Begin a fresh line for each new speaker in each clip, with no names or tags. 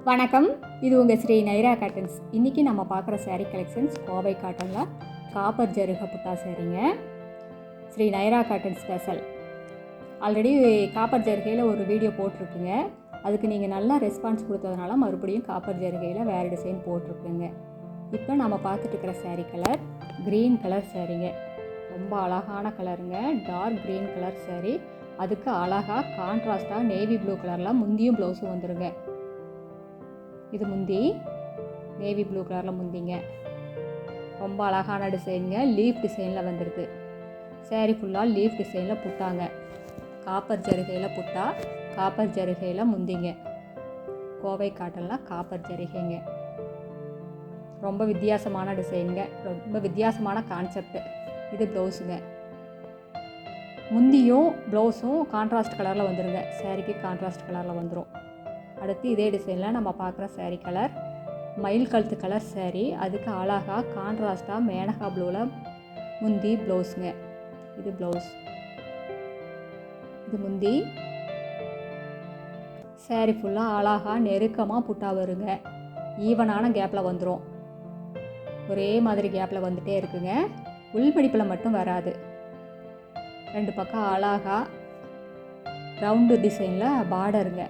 வணக்கம், இது உங்கள் ஸ்ரீ நைரா காட்டன்ஸ். இன்றைக்கி நம்ம பார்க்குற சாரீ கலெக்ஷன்ஸ் கோவை காட்டனில் காப்பர் ஜருக புட்டா சாரீங்க. Sri Naira cotton special. Already copper ஜருகையில் ஒரு வீடியோ போட்டிருக்குங்க. அதுக்கு நீங்கள் நல்லா ரெஸ்பான்ஸ் கொடுத்ததுனால மறுபடியும் காப்பர் ஜருகையில் வேறு டிசைன் போட்டிருக்குங்க. இப்போ நம்ம பார்த்துட்டு இருக்கிற சாரீ கலர் க்ரீன் கலர் சாரீங்க. ரொம்ப அழகான கலருங்க. Dark green colour sari. அதுக்கு அழகாக கான்ட்ராஸ்டாக நேவி ப்ளூ கலரில் முந்தியும் ப்ளவுஸும் வந்துடுங்க. இது முந்தி நேவி ப்ளூ கலரில் முந்திங்க. ரொம்ப அழகான டிசைனுங்க. லீஃப் டிசைனில் வந்துடுது. சாரீ ஃபுல்லாக லீஃப் டிசைனில் புட்டாங்க. காப்பர் ஜருகையில் புட்டா, காப்பர் ஜருகையில் முந்திங்க. கோவை காட்டனில் காப்பர் ஜருகைங்க. ரொம்ப வித்தியாசமான டிசைனுங்க. ரொம்ப வித்தியாசமான கான்செப்ட். இது ப்ளவுஸுங்க. முந்தியும் ப்ளவுஸும் கான்ட்ராஸ்ட் கலரில் வந்துடுங்க. சாரீக்கு கான்ட்ராஸ்ட் கலரில் வந்துடும். அடுத்து இதே டிசைனில் நம்ம பார்க்குற சாரீ கலர் மயில் கழுத்து கலர் சாரீ. அதுக்கு அழகாக கான்ட்ராஸ்டாக மேனகா ப்ளூவில் முந்தி ப்ளவுஸுங்க. இது ப்ளவுஸ், இது முந்தி. சாரீ ஃபுல்லாக அழகாக நெருக்கமாக புட்டா வருங்க. ஈவனான கேப்பில் வந்துடும். ஒரே மாதிரி கேப்பில் வந்துகிட்டே இருக்குங்க. உள்மடிப்பில் மட்டும் வராது. ரெண்டு பக்கம் அழகாக ரவுண்டு டிசைனில் பார்டருங்க.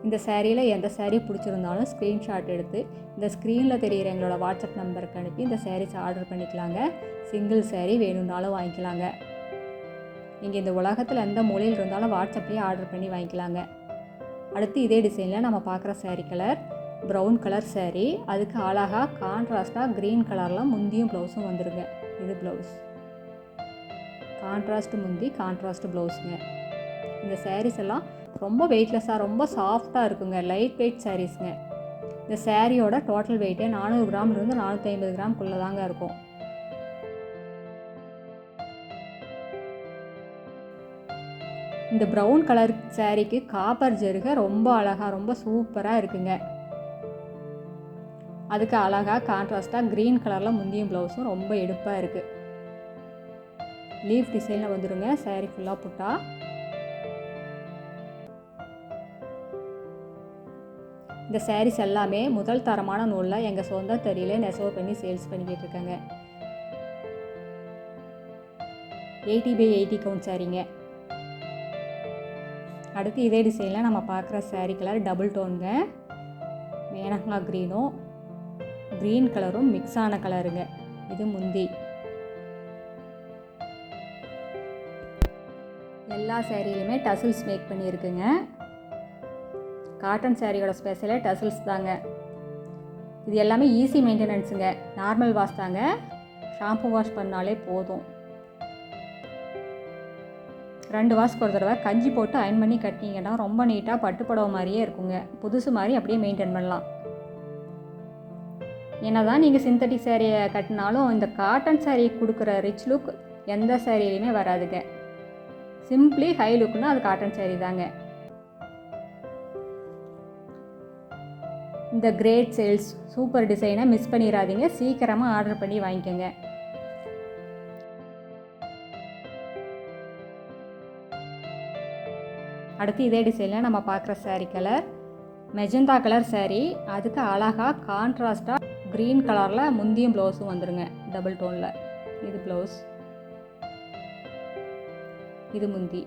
இந்த சாரியில் எந்த சாரீ பிடிச்சிருந்தாலும் ஸ்க்ரீன்ஷாட் எடுத்து இந்த ஸ்க்ரீனில் தெரிகிற எங்களோட வாட்ஸ்அப் நம்பருக்கு அனுப்பி இந்த சாரீஸ் ஆர்டர் பண்ணிக்கலாங்க. சிங்கிள் சாரீ வேணும்னாலும் வாங்கிக்கலாங்க. நீங்கள் இந்த உலகத்தில் எந்த மூலையில் இருந்தாலும் வாட்ஸ்அப்லேயே ஆர்டர் பண்ணி வாங்கிக்கலாங்க. அடுத்து இதே டிசைனில் நம்ம பார்க்குற sari colour brown colour sari. அதுக்கு அழகாக கான்ட்ராஸ்டாக க்ரீன் கலரில் முந்தியும் ப்ளவுஸும் வந்துடுங்க. இது ப்ளவுஸ். கான்ட்ராஸ்ட் முந்தி, கான்ட்ராஸ்ட் ப்ளவுஸுங்க. இந்த சாரீஸ் எல்லாம் ரொம்ப வெயிட்லெஸ்ஸாக ரொம்ப சாஃப்டாக இருக்குங்க. லைட் வெயிட் சாரீஸுங்க. இந்த சாரியோட டோட்டல் வெயிட்டே 400 கிராம்லேருந்து 450 கிராம்குள்ளே தாங்க இருக்கும். இந்த ப்ரௌன் கலர் சாரீக்கு காப்பர் ஜருகை ரொம்ப அழகாக ரொம்ப சூப்பராக இருக்குங்க. அதுக்கு அழகாக கான்ட்ராஸ்டாக க்ரீன் கலரில் முந்தியும் ப்ளவுஸும் ரொம்ப எடுப்பாக இருக்குது. லீஃப் டிசைனில் வந்துடுங்க. சாரீ ஃபுல்லாக புட்டா. இந்த சாரீஸ் எல்லாமே முதல் தரமான நூலில் எங்கள் சொந்த தறியில் நெசவு பண்ணி சேல்ஸ் பண்ணிக்கிட்டு இருக்காங்க. 80x80 count சாரீங்க. அடுத்து இதே டிசைனில் நம்ம பார்க்குற சாரீ கலர் டபுள் டோனுங்க. மேனகா க்ரீனும் க்ரீன் கலரும் மிக்ஸ் ஆன கலருங்க. இது முந்தி. எல்லா சாரிலையுமே டசில்ஸ் மேக் பண்ணியிருக்குங்க. காட்டன் சாரியோட ஸ்பெஷலே டசில்ஸ் தாங்க. இது எல்லாமே ஈஸி மெயின்டெனன்ஸுங்க. நார்மல் வாஷ் தாங்க. ஷாம்பு வாஷ் பண்ணாலே போதும். 2 வாஷ்க்கு ஒரு தடவை கஞ்சி போட்டு அயன் பண்ணி கட்டிங்கன்னா ரொம்ப நீட்டாக பட்டுப்படவை மாதிரியே இருக்குங்க. புதுசு மாதிரி அப்படியே மெயின்டைன் பண்ணலாம். என்ன தான் நீங்கள் சிந்தட்டிக் சாரியை கட்டினாலும் இந்த காட்டன் சாரீ கொடுக்குற ரிச் லுக் எந்த சாரியிலையுமே வராதுங்க. சிம்பிளி ஹை லுக்னா அது காட்டன் சாரீ தாங்க. இந்த கிரேட் சேல்ஸ் சூப்பர் டிசைனை மிஸ் பண்ணிடாதீங்க. சீக்கிரமாக ஆர்டர் பண்ணி வாங்கிக்கோங்க. அடுத்து இதே டிசைனில் நம்ம பார்க்குற sari colour magenta colour sari. அதுக்கு அழகாக கான்ட்ராஸ்டாக க்ரீன் கலரில் முந்தியும் ப்ளவுஸும் வந்துடுங்க. டபுள் டோனில். இது ப்ளவுஸ், இது முந்தி.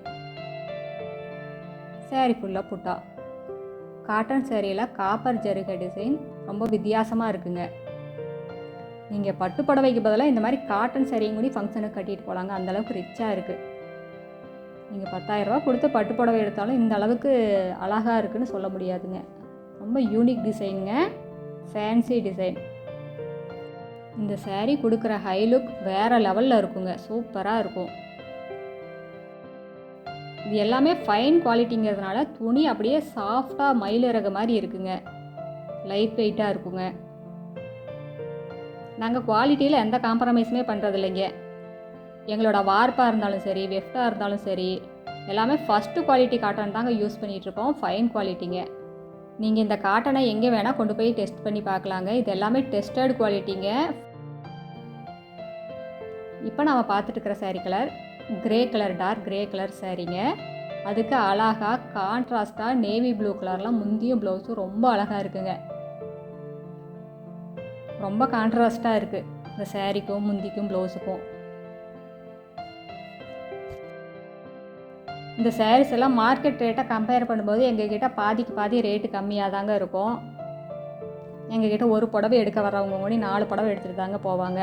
சாரீ ஃபுல்லாக புட்டா. காட்டன் சாரியில் காப்பர் ஜருகை டிசைன் ரொம்ப வித்தியாசமாக இருக்குங்க. நீங்கள் பட்டு புடவைக்கு பதிலாக இந்த மாதிரி காட்டன் சாரியும் கூட ஃபங்க்ஷனுக்கு கட்டிட்டு போகலாங்க. அந்தளவுக்கு ரிச்சாக இருக்குது. நீங்கள் 10,000 ரூபா கொடுத்து பட்டு புடவை எடுத்தாலும் இந்த அளவுக்கு அழகாக இருக்குதுன்னு சொல்ல முடியாதுங்க. ரொம்ப யூனிக் டிசைனுங்க. Fancy design. இந்த சாரீ கொடுக்குற ஹை லுக் வேறு லெவலில் இருக்குங்க. சூப்பராக இருக்கும். இது எல்லாமே ஃபைன் குவாலிட்டிங்கிறதுனால துணி அப்படியே சாஃப்டாக மயிலிறகு மாதிரி இருக்குங்க. லைட் வெயிட்டாக இருக்குங்க. நாங்கள் குவாலிட்டியில் எந்த காம்ப்ரமைஸுமே பண்ணுறது இல்லைங்க. எங்களோட வார்ப்பாக இருந்தாலும் சரி, வெஃப்டாக இருந்தாலும் சரி, எல்லாமே ஃபஸ்ட்டு குவாலிட்டி காட்டன் தாங்க யூஸ் பண்ணிகிட்ருக்கோம். ஃபைன் குவாலிட்டிங்க. நீங்கள் இந்த காட்டனை எங்கே வேணால் கொண்டு போய் டெஸ்ட் பண்ணி பார்க்கலாங்க. இது எல்லாமே டெஸ்டட் குவாலிட்டிங்க. இப்போ நம்ம பார்த்துட்டு இருக்கிற sari colour grey colour, dark grey colour சாரீங்க. அதுக்கு அழகாக கான்ட்ராஸ்ட்டாக நேவி ப்ளூ கலர்லாம் முந்தியும் ப்ளவுஸும் ரொம்ப அழகாக இருக்குங்க. ரொம்ப கான்ட்ராஸ்ட்டாக இருக்குது இந்த சாரீக்கும் முந்திக்கும் ப்ளவுஸுக்கும். இந்த சாரீஸ் எல்லாம் மார்க்கெட் ரேட்டை கம்பேர் பண்ணும்போது எங்ககிட்ட பாதிக்கு பாதி ரேட்டு கம்மியாக தாங்க இருக்கும். எங்ககிட்ட ஒரு புடவை எடுக்க வர்றவங்க கூட 4 புடவை எடுத்துகிட்டு தாங்க போவாங்க.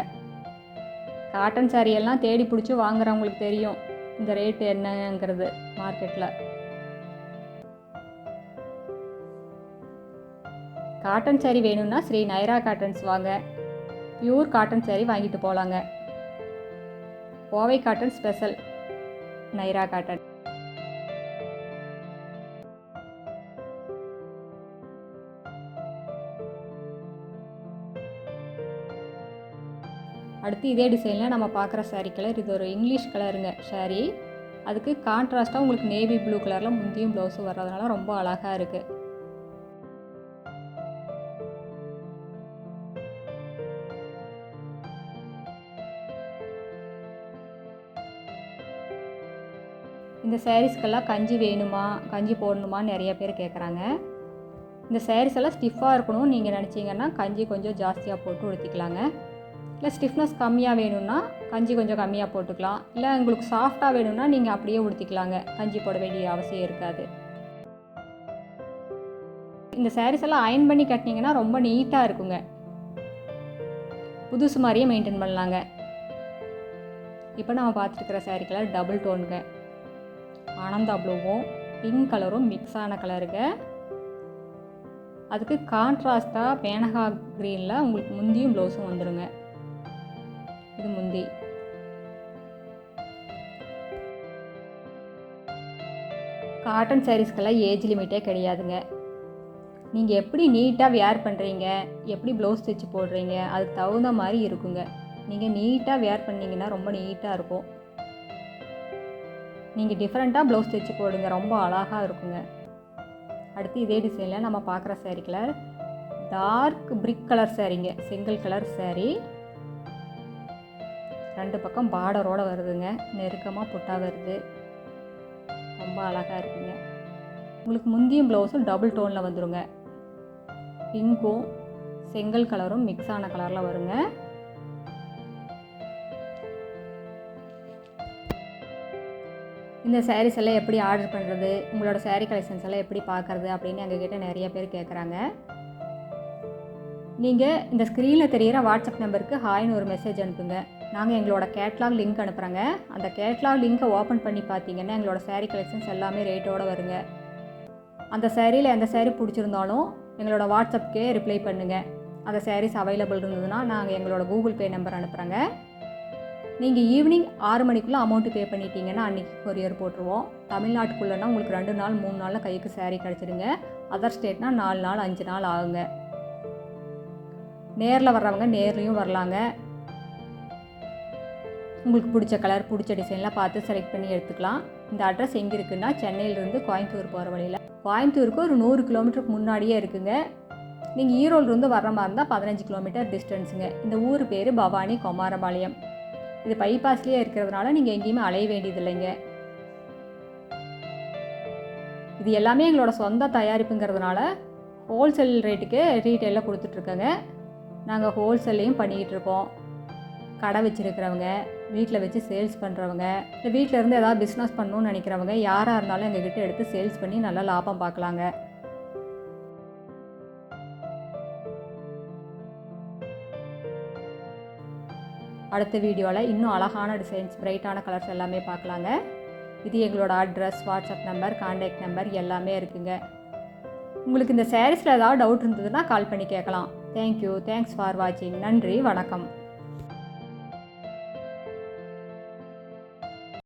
காட்டன் சாரீ எல்லாம் தேடி பிடிச்சி வாங்குறவங்களுக்கு தெரியும் இந்த ரேட்டு என்னங்கிறது மார்க்கெட்டில். காட்டன் சாரீ வேணும்னா ஸ்ரீ நைரா காட்டன்ஸ் வாங்க. பியூர் காட்டன் சாரீ வாங்கிட்டு போகலாங்க. Kovai cotton special Naira cotton. அடுத்து இதே டிசைனில் நம்ம பார்க்குற சாரீ கலர் இது ஒரு இங்கிலீஷ் கலருங்க சாரீ. அதுக்கு கான்ட்ராஸ்ட்டாக உங்களுக்கு நேவி ப்ளூ கலரில் முந்தியும் ப்ளவுஸும் வர்றதுனால ரொம்ப அழகாக இருக்குது. இந்த சாரீஸ்க்கெல்லாம் கஞ்சி வேணுமா, கஞ்சி போடணுமான்னு நிறைய பேர் கேட்குறாங்க. இந்த சாரீஸ் எல்லாம் ஸ்டிஃபாக இருக்கணும்னு நீங்கள் நினச்சிங்கன்னா கஞ்சி கொஞ்சம் ஜாஸ்தியாக போட்டு உடுத்திக்கலாங்க. இல்லை ஸ்டிஃப்னஸ் கம்மியாக வேணும்னா கஞ்சி கொஞ்சம் கம்மியாக போட்டுக்கலாம். இல்லை உங்களுக்கு சாஃப்டாக வேணும்னா நீங்கள் அப்படியே உடுத்திக்கலாங்க. கஞ்சி போட வேண்டிய அவசியம் இருக்காது. இந்த சாரீஸ் எல்லாம் அயர்ன் பண்ணி கட்டினீங்கன்னா ரொம்ப நீட்டாக இருக்குங்க. புதுசு மாதிரியே மெயின்டைன் பண்ணலாங்க. இப்போ நம்ம பார்த்துருக்கிற சாரீ கலர் டபுள் டோனுங்க. ஆனந்தா ப்ளூவும் பிங்க் கலரும் மிக்ஸ் ஆன கலருங்க. அதுக்கு கான்ட்ராஸ்ட்டாக மேனகா க்ரீனில் உங்களுக்கு முந்தியும் ப்ளவுஸும் வந்துடுங்க. இது முந்தி. காட்டன் சாரீஸ்க்கெல்லாம் ஏஜ் லிமிட்டே கிடையாதுங்க. நீங்கள் எப்படி நீட்டாக வேர் பண்ணுறீங்க, எப்படி ப்ளவுஸ் தைச்சி போடுறீங்க அதுக்கு தகுந்த மாதிரி இருக்குங்க. நீங்கள் நீட்டாக வேர் பண்ணிங்கன்னா ரொம்ப நீட்டாக இருக்கும். நீங்கள் டிஃப்ரெண்ட்டாக ப்ளவுஸ் தைச்சி போடுங்க, ரொம்ப அழகாக இருக்குங்க. அடுத்து இதே டிசைனில் நம்ம பார்க்குற sari colour dark brick colour சாரீங்க. செங்கல் கலர் சாரீ. 2 பக்கம் பார்டரோடு வருதுங்க. நெருக்கமாக புட்டா வருது. ரொம்ப அழகாக இருக்குங்க. உங்களுக்கு முந்தியும் ப்ளவுஸும் டபுள் டோனில் வந்துடுங்க. பிங்க்கும் செங்கல் கலரும் மிக்ஸ் ஆன கலரில் வருங்க. இந்த சாரீஸ் எல்லாம் எப்படி ஆர்டர் பண்ணுறது, உங்களோட சாரீ கலெக்ஷன்ஸ் எல்லாம் எப்படி பார்க்குறது அப்படின்னு எங்ககிட்ட நிறைய பேர் கேட்குறாங்க. நீங்கள் இந்த ஸ்க்ரீனில் தெரிகிற வாட்ஸ்அப் நம்பருக்கு ஹாய்னு ஒரு மெசேஜ் அனுப்புங்க. நாங்கள் எங்களோட கேட்லாக் லிங்க் அனுப்புகிறோங்க. அந்த கேட்லாக் லிங்க்கை ஓப்பன் பண்ணி பார்த்தீங்கன்னா எங்களோட சாரீ கலெக்ஷன்ஸ் எல்லாமே ரேட்டோடு வருங்க. அந்த சாரியில் எந்த சாரீ பிடிச்சிருந்தாலும் எங்களோட வாட்ஸ்அப்புக்கே ரிப்ளை பண்ணுங்கள். அந்த சாரீஸ் அவைலபிள் இருந்ததுன்னா நாங்கள் எங்களோட கூகுள் பே நம்பர் அனுப்புகிறோங்க. நீங்கள் ஈவினிங் 6 மணிக்குள்ளே அமௌண்ட்டு பே பண்ணிட்டீங்கன்னா அன்றைக்கி கொரியர் போட்டுருவோம். தமிழ்நாட்டுக்குள்ளேனா உங்களுக்கு 2 நாள் 3 நாளில் கைக்கு சாரீ கிடச்சிடுங்க. அதர் ஸ்டேட்னா 4 நாள் 5 நாள் ஆகுங்க. நேரில் வர்றவங்க நேர்லேயும் வரலாங்க. உங்களுக்கு பிடிச்ச கலர் பிடிச்ச டிசைன்லாம் பார்த்து செலக்ட் பண்ணி எடுத்துக்கலாம். இந்த அட்ரஸ் எங்கே இருக்குன்னா சென்னையிலேருந்து கோயம்புத்தூர் போகிற வழியில். கோயம்புத்தூருக்கு ஒரு 100 கிலோமீட்டருக்கு முன்னாடியே இருக்குங்க. நீங்கள் ஈரோடுலேருந்து வர்ற மாதிரி இருந்தால் 15 கிலோமீட்டர் டிஸ்டன்ஸுங்க. இந்த ஊர் பேர் பவானி குமாரபாளையம். இது பைபாஸ்லேயே இருக்கிறதுனால நீங்கள் எங்கேயுமே அலைய வேண்டியதில்லைங்க. இது எல்லாமே எங்களோட சொந்த தயாரிப்புங்கிறதுனால ஹோல்சேல் ரேட்டுக்கு ரீட்டெயிலில் கொடுத்துட்ருக்கோங்க. நாங்கள் ஹோல்சேல்லையும் பண்ணிக்கிட்டு இருக்கோம். கடை வச்சுருக்கிறவங்க, வீட்டில் வச்சு சேல்ஸ் பண்ணுறவங்க, இல்லை வீட்டில் இருந்து ஏதாவது பிஸ்னஸ் பண்ணணும்னு நினைக்கிறவங்க யாராக இருந்தாலும் எங்ககிட்ட எடுத்து சேல்ஸ் பண்ணி நல்லா லாபம் பார்க்கலாங்க. அடுத்த வீடியோவில் இன்னும் அழகான டிசைன்ஸ், பிரைட்டான கலர்ஸ் எல்லாமே பார்க்கலாங்க. இது எங்களோட address, WhatsApp number, contact number எல்லாமே இருக்குங்க. உங்களுக்கு இந்த சாரீஸில் ஏதாவது டவுட் இருந்ததுன்னா கால் பண்ணி கேட்கலாம். தேங்க்யூ. தேங்க்ஸ் ஃபார் வாட்சிங். நன்றி, வணக்கம்.